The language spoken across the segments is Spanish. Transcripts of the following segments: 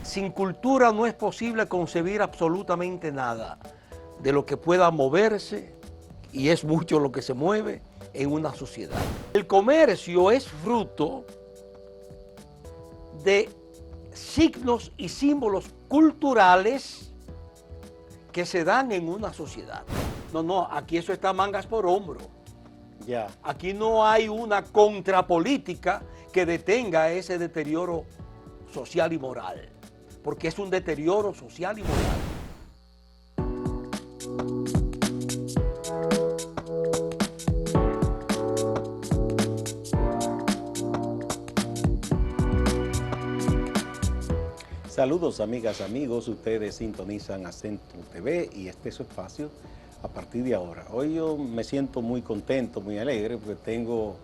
Sin cultura no es posible concebir absolutamente nada de lo que pueda moverse, y es mucho lo que se mueve en una sociedad. El comercio es fruto de signos y símbolos culturales que se dan en una sociedad. No, aquí eso está mangas por hombro. Ya. Aquí no hay una contrapolítica que detenga ese deterioro social y moral, porque es un deterioro social y moral. Saludos amigas, amigos, ustedes sintonizan Acento TV y este es su espacio a partir de ahora. Hoy yo me siento muy contento, muy alegre porque tengo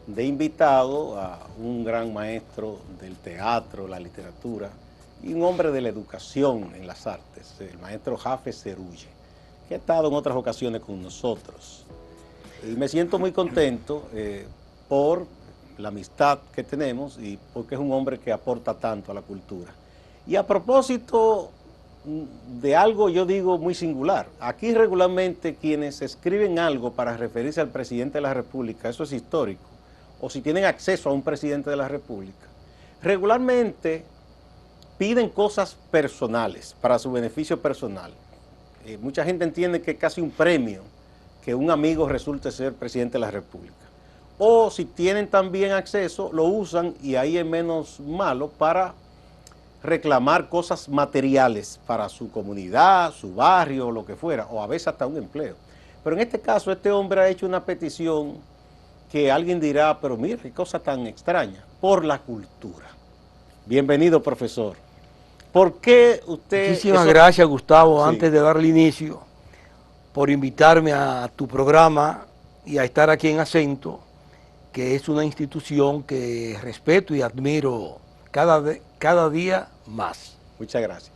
de invitado a un gran maestro del teatro, la literatura y un hombre de la educación en las artes, el maestro Jafet Zerulle, que ha estado en otras ocasiones con nosotros. Y me siento muy contento por la amistad que tenemos y porque es un hombre que aporta tanto a la cultura. Y a propósito de algo, yo digo, muy singular. Aquí regularmente quienes escriben algo para referirse al presidente de la República, eso es histórico, o si tienen acceso a un presidente de la República, regularmente piden cosas personales, para su beneficio personal. Mucha gente entiende que es casi un premio que un amigo resulte ser presidente de la República. O si tienen también acceso, lo usan, y ahí es menos malo, para reclamar cosas materiales para su comunidad, su barrio, lo que fuera, o a veces hasta un empleo. Pero en este caso, este hombre ha hecho una petición que alguien dirá, pero mira, qué cosa tan extraña, por la cultura. Bienvenido, profesor. ¿Por qué usted...? Muchísimas gracias, Gustavo, Sí. antes de darle inicio, por invitarme a tu programa y a estar aquí en Acento, que es una institución que respeto y admiro cada día más. Muchas gracias.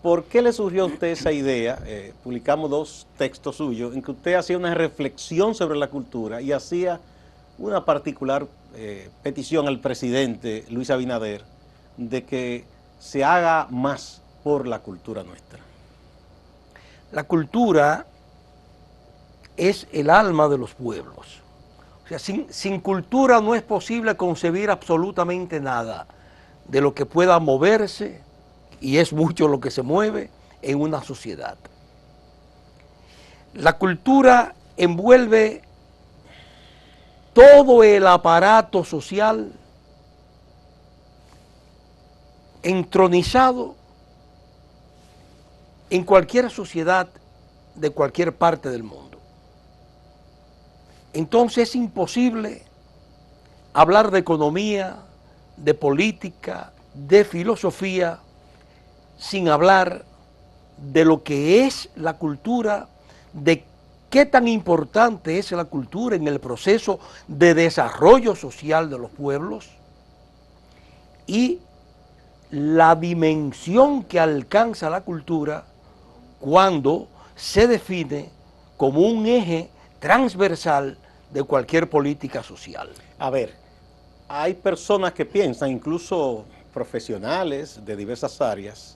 ¿Por qué le surgió a usted esa idea? Publicamos dos textos suyos en que usted hacía una reflexión sobre la cultura y hacía una particular petición al presidente Luis Abinader de que se haga más por la cultura nuestra. La cultura es el alma de los pueblos. O sea, sin cultura no es posible concebir absolutamente nada de lo que pueda moverse, y es mucho lo que se mueve en una sociedad. La cultura envuelve todo el aparato social entronizado en cualquier sociedad de cualquier parte del mundo. Entonces es imposible hablar de economía, de política, de filosofía, sin hablar de lo que es la cultura, de qué tan importante es la cultura en el proceso de desarrollo social de los pueblos y la dimensión que alcanza la cultura cuando se define como un eje transversal de cualquier política social. A ver, hay personas que piensan, incluso profesionales de diversas áreas,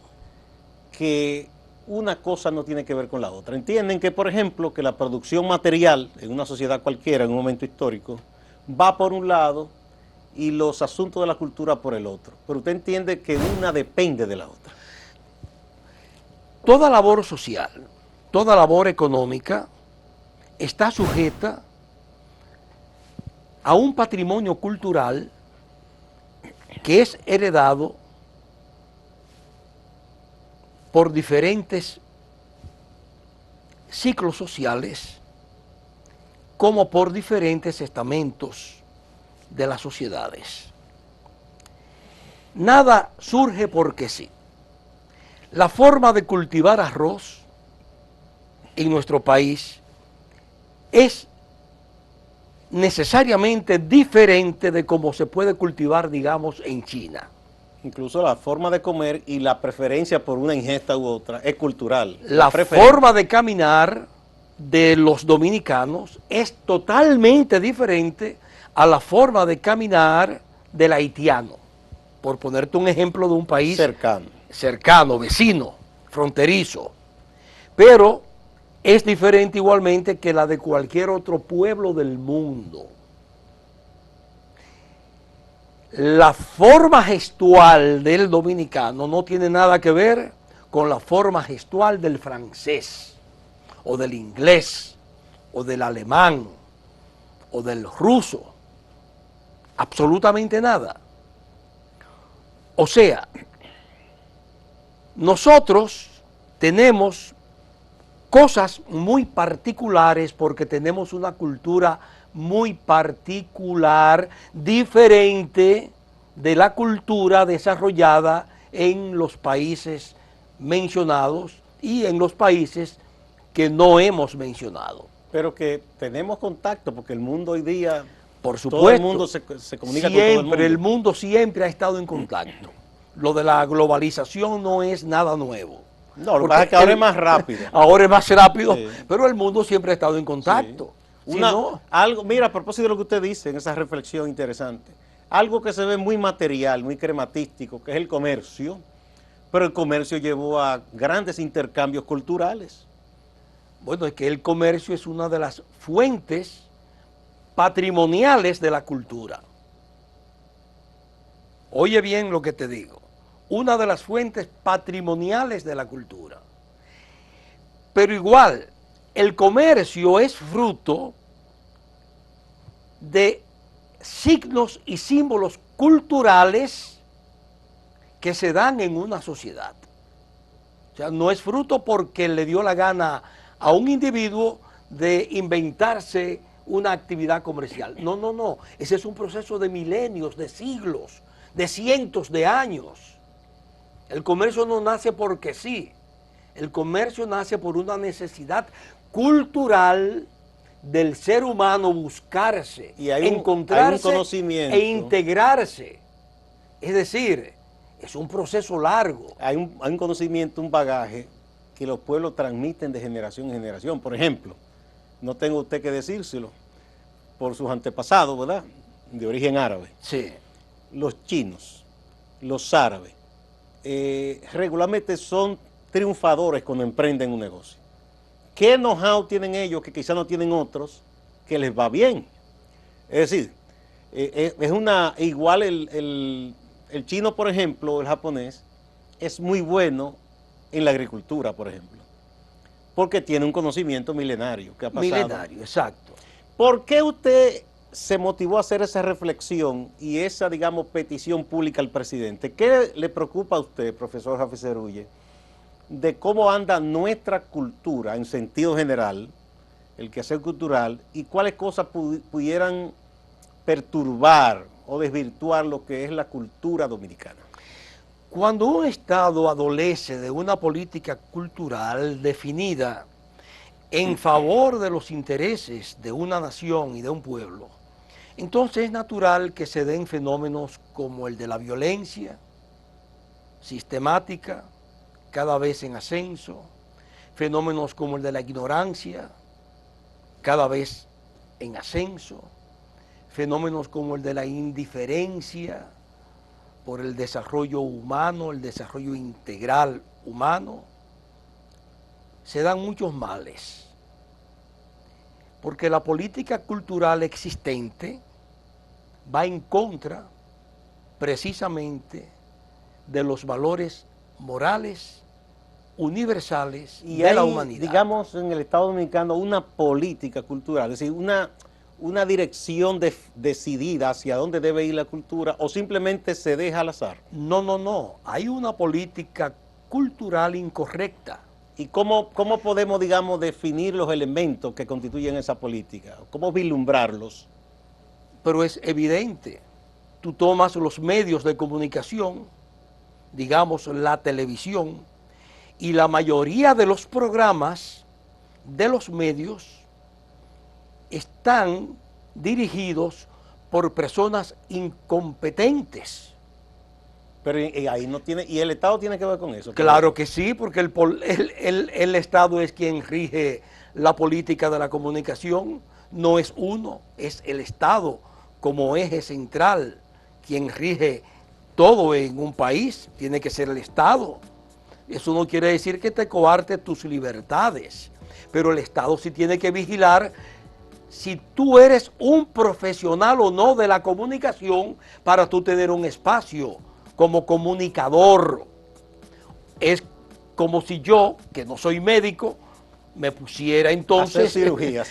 que una cosa no tiene que ver con la otra. Entienden que, por ejemplo, que la producción material en una sociedad cualquiera, en un momento histórico, va por un lado y los asuntos de la cultura por el otro. Pero usted entiende que una depende de la otra. Toda labor social, toda labor económica está sujeta a un patrimonio cultural que es heredado por diferentes ciclos sociales, como por diferentes estamentos de las sociedades. Nada surge porque sí. La forma de cultivar arroz en nuestro país es necesariamente diferente de cómo se puede cultivar, digamos, en China. Incluso la forma de comer y la preferencia por una ingesta u otra es cultural. La forma de caminar de los dominicanos es totalmente diferente a la forma de caminar del haitiano, por ponerte un ejemplo de un país cercano. cercano, vecino, fronterizo, pero es diferente igualmente que la de cualquier otro pueblo del mundo. La forma gestual del dominicano no tiene nada que ver con la forma gestual del francés, o del inglés, o del alemán, o del ruso. Absolutamente nada. O sea, nosotros tenemos cosas muy particulares porque tenemos una cultura muy particular, diferente de la cultura desarrollada en los países mencionados y en los países que no hemos mencionado. Pero que tenemos contacto, porque el mundo hoy día, por supuesto, todo el mundo se comunica con todo el mundo. El mundo siempre ha estado en contacto. Lo de la globalización no es nada nuevo. No, lo que pasa es que ahora es más rápido. Ahora es más rápido, sí, pero el mundo siempre ha estado en contacto. Sí. Mira, a propósito de lo que usted dice en esa reflexión interesante, algo que se ve muy material, muy crematístico, que es el comercio, pero el comercio llevó a grandes intercambios culturales. Bueno, es que el comercio es una de las fuentes patrimoniales de la cultura. Oye bien lo que te digo, una de las fuentes patrimoniales de la cultura. Pero igual, el comercio es fruto de signos y símbolos culturales que se dan en una sociedad. O sea, no es fruto porque le dio la gana a un individuo de inventarse una actividad comercial. No, no, no. Ese es un proceso de milenios, de siglos, de cientos de años. El comercio no nace porque sí. El comercio nace por una necesidad cultural del ser humano buscarse, y encontrarse hay un conocimiento, e integrarse. Es decir, es un proceso largo. Hay un conocimiento, un bagaje que los pueblos transmiten de generación en generación. Por ejemplo, no tengo usted que decírselo, por sus antepasados, ¿verdad?, de origen árabe. Sí. Los chinos, los árabes, regularmente son triunfadores cuando emprenden un negocio. ¿Qué know-how tienen ellos que quizás no tienen otros que les va bien? Es decir, igual el chino, por ejemplo, el japonés, es muy bueno en la agricultura, por ejemplo, porque tiene un conocimiento milenario que ha pasado. Milenario, exacto. ¿Por qué usted se motivó a hacer esa reflexión y esa, digamos, petición pública al presidente? ¿Qué le preocupa a usted, profesor Jafet Cerulle, de cómo anda nuestra cultura en sentido general, el quehacer cultural, y cuáles cosas pudieran perturbar o desvirtuar lo que es la cultura dominicana? Cuando un Estado adolece de una política cultural definida en favor de los intereses de una nación y de un pueblo, entonces es natural que se den fenómenos como el de la violencia sistemática, cada vez en ascenso, fenómenos como el de la ignorancia, cada vez en ascenso, fenómenos como el de la indiferencia por el desarrollo humano, el desarrollo integral humano. Se dan muchos males, porque la política cultural existente va en contra precisamente de los valores morales universales y de hay, la humanidad. Digamos, en el Estado Dominicano una política cultural, es decir, una dirección decidida hacia dónde debe ir la cultura, o simplemente se deja al azar. No, no, no. Hay una política cultural incorrecta. ¿Y cómo podemos, digamos, definir los elementos que constituyen esa política? ¿Cómo vislumbrarlos? Pero es evidente. Tú tomas los medios de comunicación, digamos la televisión, y la mayoría de los programas de los medios están dirigidos por personas incompetentes. Pero ahí no tiene, y el Estado tiene que ver con eso. Claro que sí, porque el Estado es quien rige la política de la comunicación, no es uno, es el Estado como eje central quien rige todo en un país tiene que ser el Estado. Eso no quiere decir que te coarte tus libertades, pero el Estado sí tiene que vigilar si tú eres un profesional o no de la comunicación para tú tener un espacio como comunicador. Es como si yo, que no soy médico, me pusiera entonces hacer cirugías.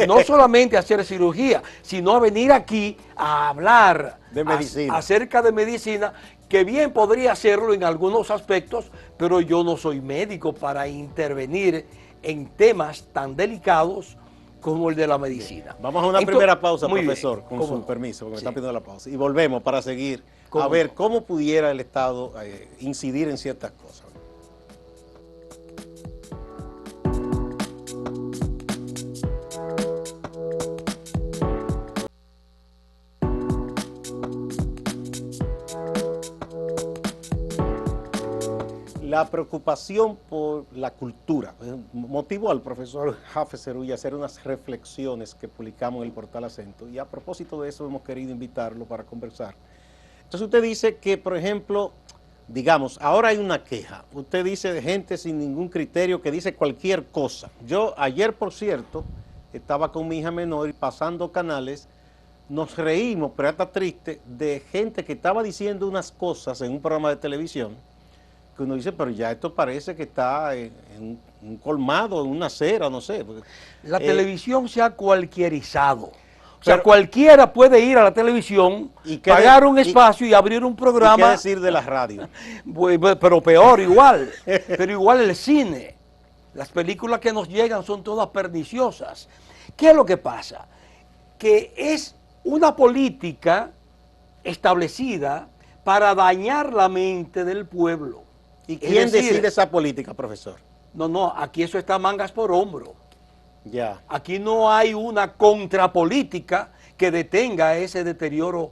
No solamente hacer cirugía, sino a venir aquí a hablar de medicina. Acerca de medicina, que bien podría hacerlo en algunos aspectos, pero yo no soy médico para intervenir en temas tan delicados como el de la medicina. Bien. Vamos a una primera pausa, profesor, bien, con su permiso, porque me están pidiendo la pausa. Y volvemos para seguir a ver cómo pudiera el Estado incidir en ciertas cosas. La preocupación por la cultura motivó al profesor Jafet Zerulla a hacer unas reflexiones que publicamos en el portal Acento, y a propósito de eso hemos querido invitarlo para conversar. Entonces usted dice que, por ejemplo, digamos, ahora hay una queja, usted dice de gente sin ningún criterio que dice cualquier cosa. Yo ayer, por cierto, estaba con mi hija menor y pasando canales, nos reímos, pero está triste, de gente que estaba diciendo unas cosas en un programa de televisión, que uno dice, pero ya esto parece que está en un colmado, en una acera, no sé. La televisión se ha cualquierizado. O sea, cualquiera puede ir a la televisión, pagar un espacio y abrir un programa. ¿Y qué decir de la radio? Pero peor, igual. Pero igual el cine. Las películas que nos llegan son todas perniciosas. ¿Qué es lo que pasa? Que es una política establecida para dañar la mente del pueblo. ¿Y quién decide esa política, profesor? No, aquí eso está mangas por hombro. Ya. Aquí no hay una contrapolítica que detenga ese deterioro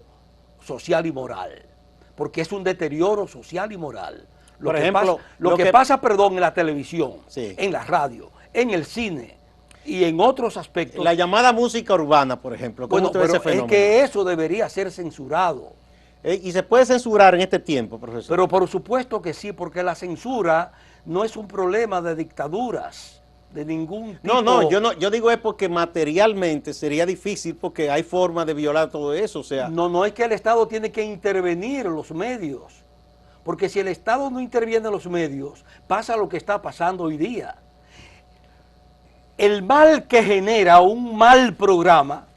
social y moral, porque es un deterioro social y moral. Por ejemplo, lo que pasa, en la televisión, sí, en la radio, en el cine y en otros aspectos. La llamada música urbana, por ejemplo. Bueno, pero es que eso debería ser censurado. ¿Y se puede censurar en este tiempo, profesor? Pero por supuesto que sí, porque la censura no es un problema de dictaduras, de ningún tipo. Yo digo es porque materialmente sería difícil, porque hay forma de violar todo eso, o sea. No es que el Estado tiene que intervenir en los medios, porque si el Estado no interviene en los medios, pasa lo que está pasando hoy día. El mal que genera un mal programa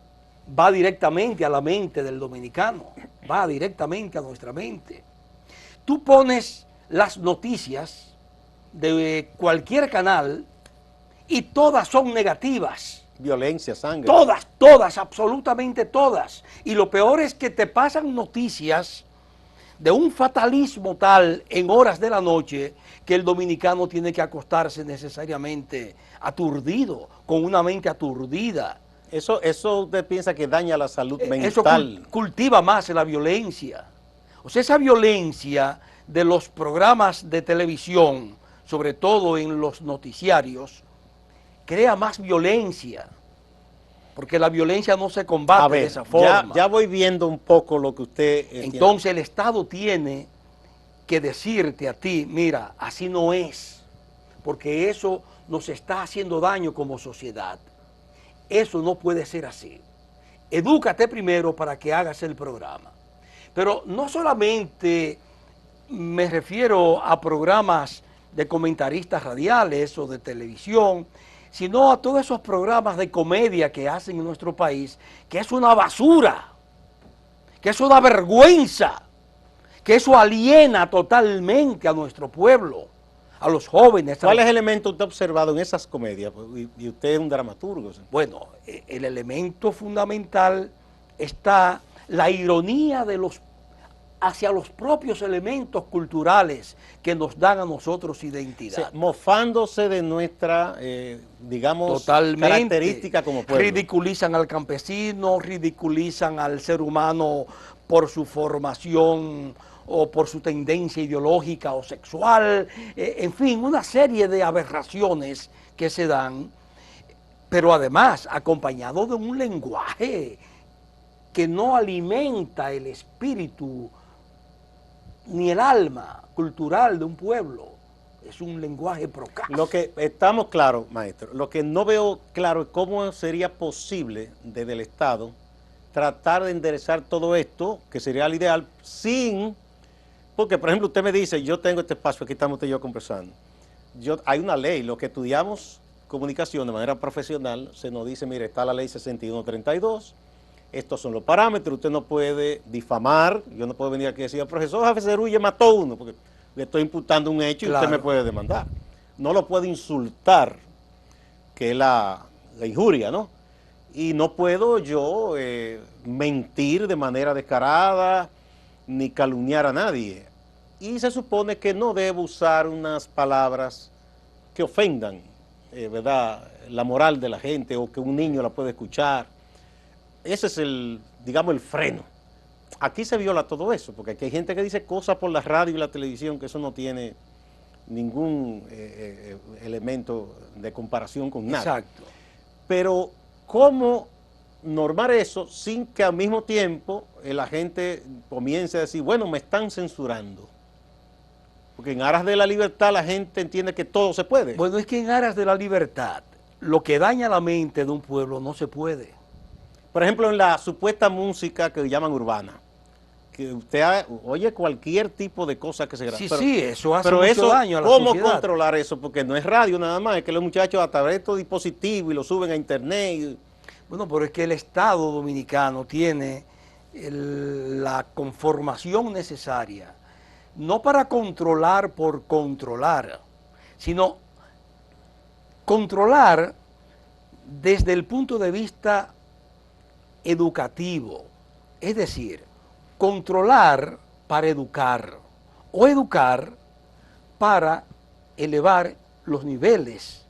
va directamente a la mente del dominicano, va directamente a nuestra mente. Tú pones las noticias de cualquier canal y todas son negativas. Violencia, sangre. Todas, absolutamente todas. Y lo peor es que te pasan noticias de un fatalismo tal en horas de la noche que el dominicano tiene que acostarse necesariamente aturdido, con una mente aturdida. Eso usted piensa que daña la salud mental. Eso cultiva más la violencia. O sea, esa violencia de los programas de televisión, sobre todo en los noticiarios, crea más violencia, porque la violencia no se combate de esa forma. Ya voy viendo un poco lo que usted Entonces el Estado tiene que decirte a ti, mira, así no es, porque eso nos está haciendo daño como sociedad. Eso no puede ser así. Edúcate primero para que hagas el programa. Pero no solamente me refiero a programas de comentaristas radiales o de televisión, sino a todos esos programas de comedia que hacen en nuestro país, que es una basura, que es una vergüenza, que eso aliena totalmente a nuestro pueblo, a los jóvenes. ¿Cuáles elementos usted ha observado en esas comedias? Y usted es un dramaturgo. ¿Sí? Bueno, el elemento fundamental está la ironía hacia los propios elementos culturales que nos dan a nosotros identidad. Mofándose de nuestra, digamos, totalmente, característica como pueblo. Ridiculizan al campesino, ridiculizan al ser humano por su formación o por su tendencia ideológica o sexual, en fin, una serie de aberraciones que se dan, pero además acompañado de un lenguaje que no alimenta el espíritu ni el alma cultural de un pueblo. Es un lenguaje procaz. Lo que estamos claros, maestro, lo que no veo claro es cómo sería posible desde el Estado tratar de enderezar todo esto, que sería el ideal, porque por ejemplo usted me dice, yo tengo este espacio, aquí estamos usted y yo conversando. Hay una ley, lo que estudiamos comunicación de manera profesional, se nos dice, mire, está la ley 6132, estos son los parámetros, usted no puede difamar, yo no puedo venir aquí y decir, profesor Jafet Cerulle mató uno, porque le estoy imputando un hecho y claro, usted me puede demandar. No lo puede insultar, que es la injuria, ¿no? Y no puedo yo mentir de manera descarada ni calumniar a nadie. Y se supone que no debo usar unas palabras que ofendan, ¿verdad?, la moral de la gente o que un niño la pueda escuchar. Ese es digamos, el freno. Aquí se viola todo eso, porque aquí hay gente que dice cosas por la radio y la televisión que eso no tiene ningún elemento de comparación con nada. Exacto. Pero, ¿cómo normar eso sin que al mismo tiempo la gente comience a decir, bueno, me están censurando? Porque en aras de la libertad la gente entiende que todo se puede. Bueno, es que en aras de la libertad, lo que daña la mente de un pueblo no se puede. Por ejemplo, en la supuesta música que llaman urbana, que usted oye cualquier tipo de cosa que se graba. Sí, sí, eso hace pero mucho eso, daño a la ¿cómo sociedad? controlar eso? Porque no es radio nada más, es que los muchachos a través de estos dispositivos y lo suben a internet. Bueno, pero es que el Estado dominicano tiene la conformación necesaria, no para controlar por controlar, sino controlar desde el punto de vista educativo, es decir, controlar para educar o educar para elevar los niveles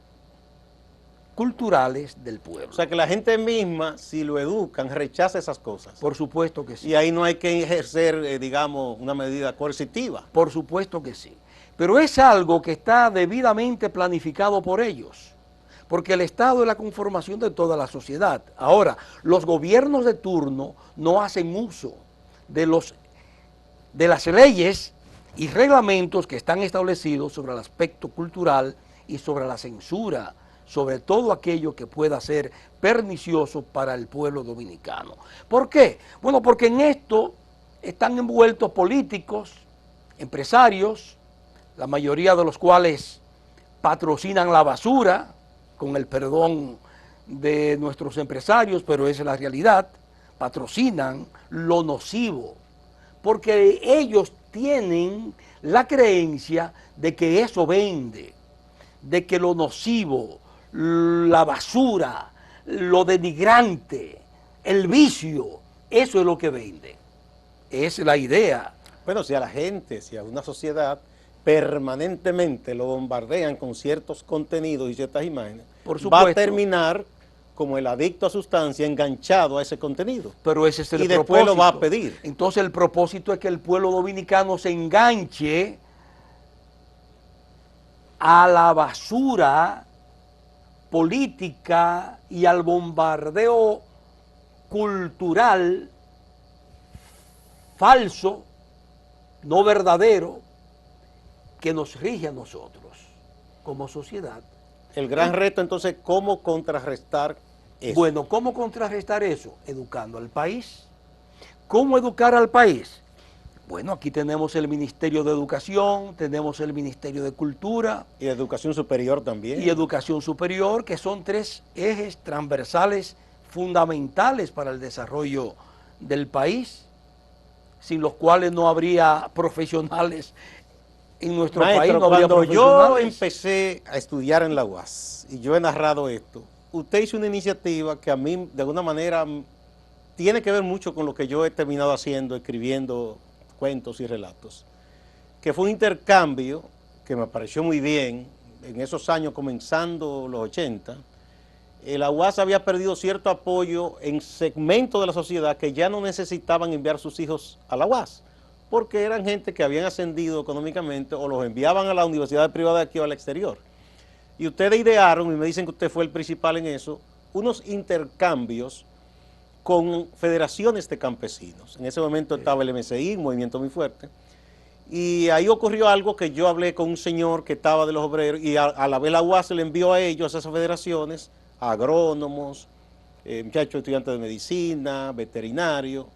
culturales del pueblo. O sea, que la gente misma, si lo educan, rechaza esas cosas. Por supuesto que sí. Y ahí no hay que ejercer, digamos, una medida coercitiva. Por supuesto que sí. Pero es algo que está debidamente planificado por ellos, porque el Estado es la conformación de toda la sociedad. Ahora, los gobiernos de turno no hacen uso de las leyes y reglamentos que están establecidos sobre el aspecto cultural y sobre la censura, sobre todo aquello que pueda ser pernicioso para el pueblo dominicano. ¿Por qué? Bueno, porque en esto están envueltos políticos, empresarios, la mayoría de los cuales patrocinan la basura, con el perdón de nuestros empresarios, pero esa es la realidad, patrocinan lo nocivo, porque ellos tienen la creencia de que eso vende, de que lo nocivo, la basura, lo denigrante, el vicio, eso es lo que vende. Es la idea. Bueno, si a la gente, si a una sociedad permanentemente lo bombardean con ciertos contenidos y ciertas imágenes, va a terminar como el adicto a sustancia enganchado a ese contenido. Pero ese es el propósito. Y después lo va a pedir. Entonces el propósito es que el pueblo dominicano se enganche a la basura política y al bombardeo cultural falso, no verdadero, que nos rige a nosotros como sociedad. El gran reto entonces, ¿cómo contrarrestar eso? Bueno, ¿cómo contrarrestar eso? Educando al país. ¿Cómo educar al país? Bueno, aquí tenemos el Ministerio de Educación, tenemos el Ministerio de Cultura. Y Educación Superior también. Y Educación Superior, que son tres ejes transversales fundamentales para el desarrollo del país, sin los cuales no habría profesionales en nuestro país. No habría cuando yo profesionales. empecé a estudiar en la UAS, y yo he narrado esto, usted hizo una iniciativa que a mí, de alguna manera, tiene que ver mucho con lo que yo he terminado haciendo, escribiendo cuentos y relatos, que fue un intercambio que me pareció muy bien en esos años comenzando los 80. La UAS había perdido cierto apoyo en segmentos de la sociedad que ya no necesitaban enviar sus hijos a la UAS, porque eran gente que habían ascendido económicamente o los enviaban a la universidad privada de aquí o al exterior. Y ustedes idearon, y me dicen que usted fue el principal en eso, unos intercambios con federaciones de campesinos. En ese momento estaba el MCI, un movimiento muy fuerte, Y ahí ocurrió algo que yo hablé con un señor que estaba de los obreros y a la vez la UAS le envió a ellos, a esas federaciones, a agrónomos, muchachos estudiantes de medicina, veterinarios,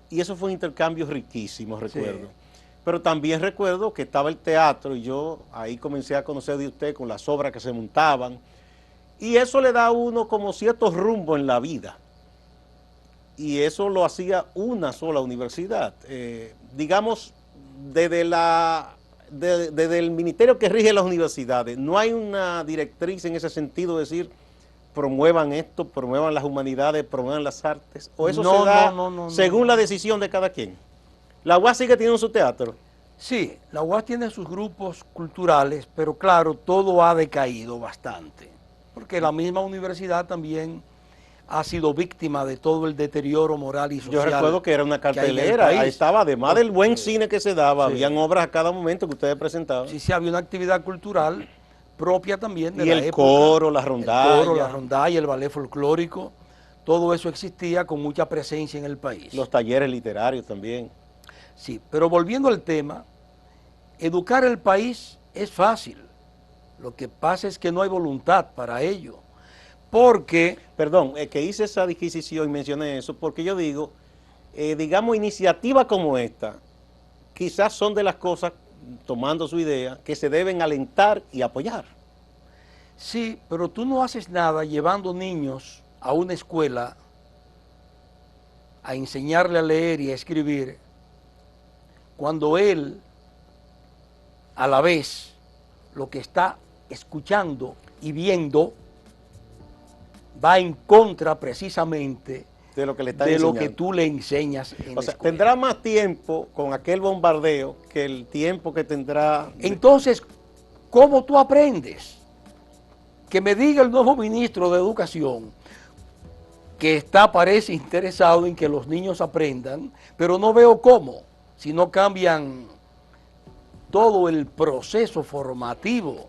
y eso fue un intercambio riquísimo, recuerdo. Sí. Pero también recuerdo que estaba el teatro y yo ahí comencé a conocer de usted con las obras que se montaban, y eso le da a uno como cierto rumbo en la vida. Y eso lo hacía una sola universidad. Digamos, desde el ministerio que rige las universidades, no hay una directriz en ese sentido, de decir, promuevan esto, promuevan las humanidades, promuevan las artes, o eso se da según la decisión de cada quien. ¿La UAS sigue teniendo su teatro? Sí, la UAS tiene sus grupos culturales, pero claro, todo ha decaído bastante, porque la misma universidad también ha sido víctima de todo el deterioro moral y social. Yo recuerdo que era una cartelera, ahí estaba, además del buen cine que se daba, sí, habían obras a cada momento que ustedes presentaban. Sí, sí, había una actividad cultural propia también de y la el época. Coro, la rondalla. El coro, la rondalla, el ballet folclórico, todo eso existía con mucha presencia en el país. Los talleres literarios también. Sí, pero volviendo al tema, educar el país es fácil. Lo que pasa es que no hay voluntad para ello. Porque... Perdón, que hice esa adquisición y mencioné eso, porque yo digo, digamos, iniciativas como esta, quizás son de las cosas, tomando su idea, que se deben alentar y apoyar. Sí, pero tú no haces nada llevando niños a una escuela a enseñarle a leer y a escribir, cuando él, a la vez, lo que está escuchando y viendo, va en contra precisamente de lo que, que tú le enseñas en la escuela. Tendrá más tiempo con aquel bombardeo que el tiempo que tendrá... Entonces, ¿cómo tú aprendes? Que me diga el nuevo ministro de Educación que parece interesado en que los niños aprendan, pero no veo cómo, si no cambian todo el proceso formativo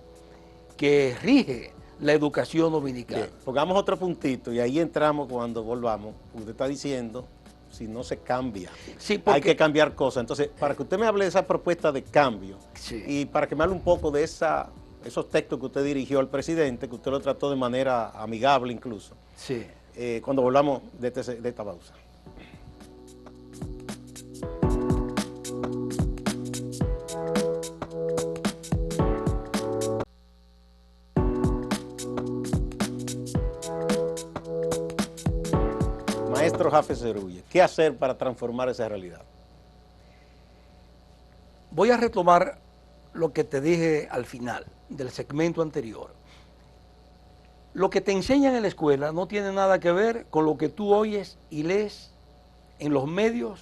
que rige la educación dominicana. Bien, pongamos otro puntito y ahí entramos cuando volvamos. Usted está diciendo, si no se cambia, sí, hay que cambiar cosas. Entonces, para que usted me hable de esa propuesta de cambio, sí, y para que me hable un poco de esos textos que usted dirigió al presidente, que usted lo trató de manera amigable incluso, sí, cuando volvamos de esta pausa. Maestro Jafet Zerulle, ¿qué hacer para transformar esa realidad? Voy a retomar lo que te dije al final del segmento anterior. Lo que te enseñan en la escuela no tiene nada que ver con lo que tú oyes y lees en los medios,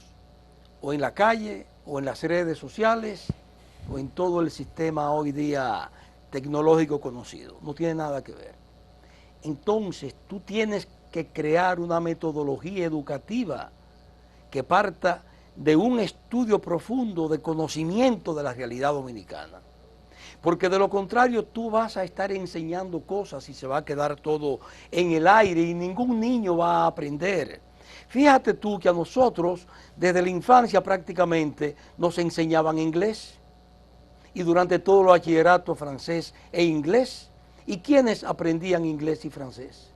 o en la calle, o en las redes sociales, o en todo el sistema hoy día tecnológico conocido. No tiene nada que ver. Entonces, tú tienes que crear una metodología educativa que parta de un estudio profundo de conocimiento de la realidad dominicana. Porque de lo contrario tú vas a estar enseñando cosas y se va a quedar todo en el aire y ningún niño va a aprender. Fíjate tú que a nosotros desde la infancia prácticamente nos enseñaban inglés y durante todo el bachillerato francés e inglés. ¿Y quiénes aprendían inglés y francés?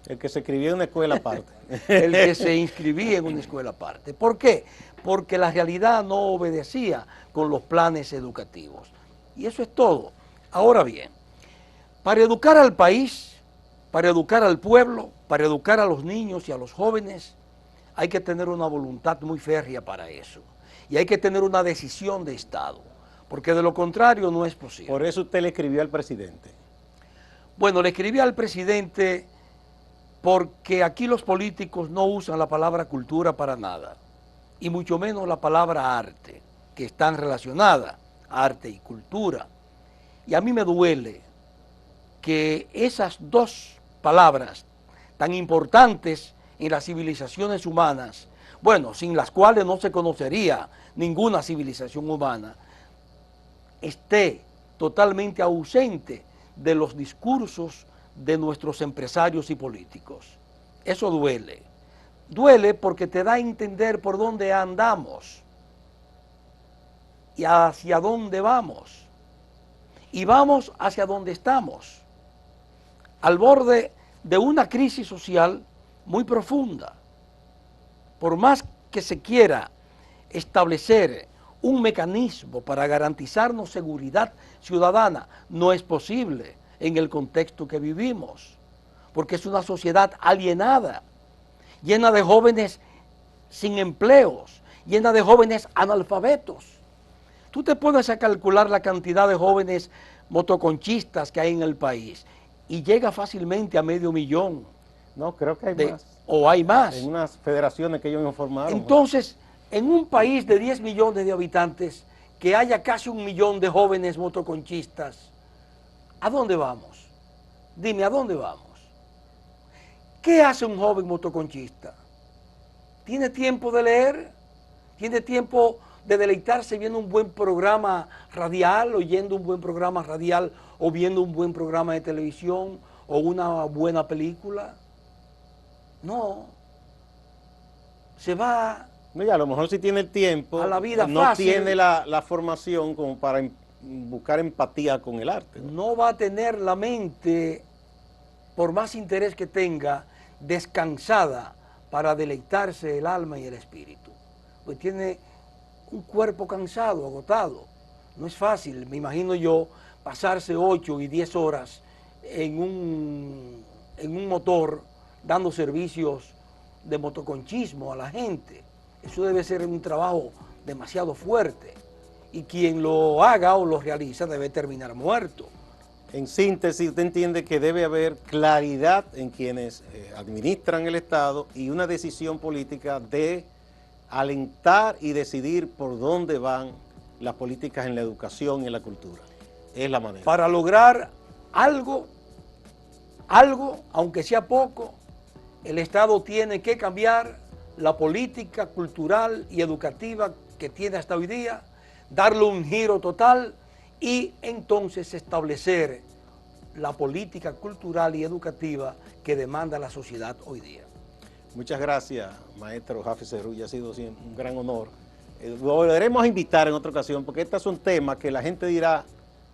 El que se inscribía en una escuela aparte. El que se inscribía en una escuela aparte. ¿Por qué? Porque la realidad no obedecía con los planes educativos. Y eso es todo. Ahora bien, para educar al país, para educar al pueblo, para educar a los niños y a los jóvenes, hay que tener una voluntad muy férrea para eso. Y hay que tener una decisión de Estado, porque de lo contrario no es posible. Por eso usted le escribió al presidente. Bueno, le escribí al presidente porque aquí los políticos no usan la palabra cultura para nada, y mucho menos la palabra arte, que están relacionadas, arte y cultura. Y a mí me duele que esas dos palabras tan importantes en las civilizaciones humanas, bueno, sin las cuales no se conocería ninguna civilización humana, esté totalmente ausente de los discursos de nuestros empresarios y políticos. Eso duele. Duele porque te da a entender por dónde andamos. y hacia dónde vamos. Y vamos hacia donde estamos, al borde de una crisis social muy profunda. Por más que se quiera establecer un mecanismo para garantizarnos seguridad ciudadana, no es posible en el contexto que vivimos, porque es una sociedad alienada, llena de jóvenes sin empleos, llena de jóvenes analfabetos. Tú te pones a calcular la cantidad de jóvenes motoconchistas que hay en el país y llega fácilmente a 500,000. No, creo que hay más. O hay más. En unas federaciones que ellos informaron. Entonces, en un país de 10 millones de habitantes, que haya casi 1 millón de jóvenes motoconchistas, ¿a dónde vamos? Dime, ¿a dónde vamos? ¿Qué hace un joven motoconchista? ¿Tiene tiempo de leer? ¿Tiene tiempo de deleitarse viendo un buen programa radial, oyendo un buen programa radial, o viendo un buen programa de televisión, o una buena película? No. Se va No, ya, a lo mejor si tiene el tiempo, a la vida no fácil. tiene la formación como para buscar empatía con el arte. No va a tener la mente, por más interés que tenga, descansada para deleitarse el alma y el espíritu. Pues tiene un cuerpo cansado, agotado. No es fácil, me imagino yo, pasarse 8 y 10 horas en un motor dando servicios de motoconchismo a la gente. Eso debe ser un trabajo demasiado fuerte, y quien lo haga o lo realiza debe terminar muerto. En síntesis, usted entiende que debe haber claridad en quienes administran el Estado y una decisión política de alentar y decidir por dónde van las políticas en la educación y en la cultura. Es la manera. Para lograr algo, aunque sea poco, el Estado tiene que cambiar la política cultural y educativa que tiene hasta hoy día, darle un giro total y entonces establecer la política cultural y educativa que demanda la sociedad hoy día. Muchas gracias, maestro Jafet Serrulla, ha sido un gran honor. Lo volveremos a invitar en otra ocasión, porque estos son temas que la gente dirá,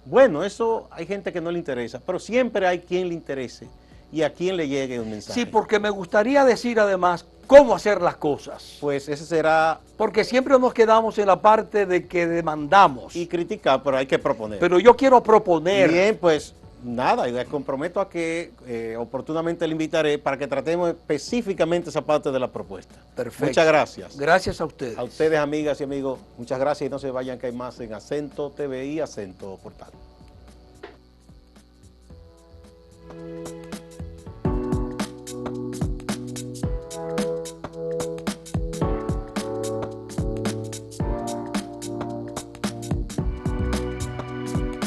bueno, eso hay gente que no le interesa, pero siempre hay quien le interese y a quien le llegue un mensaje. Sí, porque me gustaría decir además cómo hacer las cosas. Pues ese será... Porque siempre nos quedamos en la parte de que demandamos. Y criticar, pero hay que proponer. Pero yo quiero proponer. Bien, pues nada, y les comprometo a que oportunamente le invitaré para que tratemos específicamente esa parte de la propuesta. Perfecto. Muchas gracias. Gracias a ustedes. A ustedes, amigas y amigos, muchas gracias y no se vayan, que hay más en Acento TV y Acento Portal.